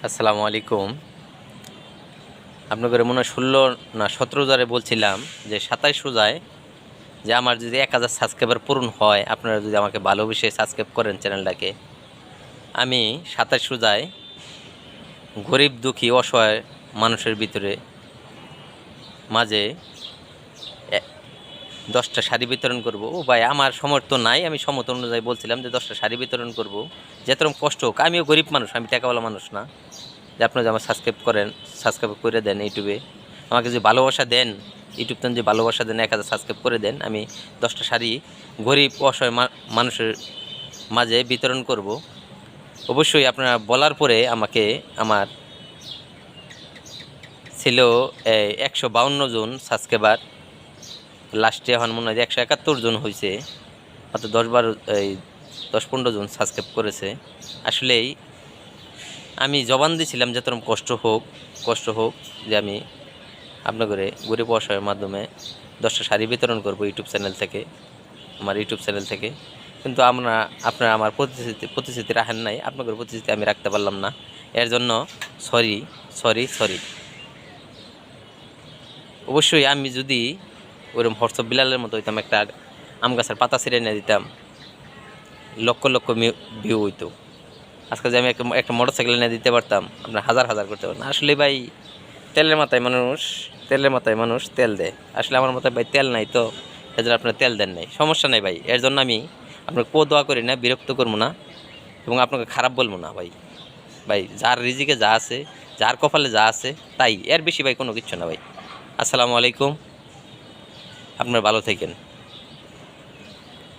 আসসালামু আলাইকুম। আপনাদের মনে হয় 16 না 17 রোজারে বলছিলাম যে 27 রোজায় যে আমার যদি 1000 সাবস্ক্রাইবার পূরণ হয়, আপনারা যদি আমাকে ভালোবেসে সাবস্ক্রাইব করেন চ্যানেলটাকে, আমি 27 রোজায় গরিব দুঃখী অসহায় মানুষের ভিতরে মাঝে 10টা শাড়ি বিতরণ করব। ও ভাই, আমার সমর্থ নাই, আমি সমর্থ অনুযায়ী বলছিলাম যে 10টা শাড়ি বিতরণ করব। যেরকম কষ্ট হোক, আমিও গরিব মানুষ, আমি টাকাওয়ালা মানুষ না যে আপনারা যে আমার সাবস্ক্রাইব করেন, সাবস্ক্রাইব করে দেন ইউটিউবে। আমাকে যে ভালোবাসা দেন, ইউটিউব যে ভালোবাসা দেন, 1000 সাবস্ক্রাইব করে দেন, আমি 10টা শাড়ি গরিব অসহায় মানুষের মাঝে বিতরণ করব। অবশ্যই আপনারা বলার পরে আমাকে আমার ছিল 152 জন সাবস্ক্রাইবার, লাস্টে এখন মনে হয় 171 জন হয়েছে, হয়তো 10-15 জন সাবস্ক্রাইব করেছে। আসলেই আমি জবান দিয়েছিলাম যে তোরম কষ্ট হোক যে আমি আপনাদের গরিব অসহায়ের মাধ্যমে 10টা শাড়ি বিতরণ করব ইউটিউব চ্যানেল থেকে, আমার ইউটিউব চ্যানেল থেকে। কিন্তু আপনারা আমার প্রতিশ্রুতি রাখেন নাই, আপনাদের প্রতিশ্রুতি আমি রাখতে পারলাম না। এর জন্য সরি সরি সরি। অবশ্যই আমি যদি ওরকম হোয়াটসঅ্যাপ বিলালের মতো হইতাম, একটা আম গাছের পাতা ছিঁড়ে এনে দিতাম, লক্ষ লক্ষ ভিউ হইতো। আজকে যে আমি একটা মোটর সাইকেল এনে দিতে পারতাম, আপনার হাজার হাজার করতে পারতাম। আসলে ভাই, তেলের মাথায় মানুষ তেল দেয়। আসলে আমার মাথায় ভাই তেল নাই, তো এর জন্য আপনার তেল দেন নাই, সমস্যা নেই ভাই। এর জন্য আমি আপনাকে দোয়া করি না, বিরক্ত করবো না এবং আপনাকে খারাপ বলবো না ভাই। ভাই, যার রিজিকে যা আছে, যার কপালে যা আছে তাই, এর বেশি ভাই কোনো কিচ্ছু না ভাই। আসসালামু আলাইকুম, আপনার ভালো থাকেন।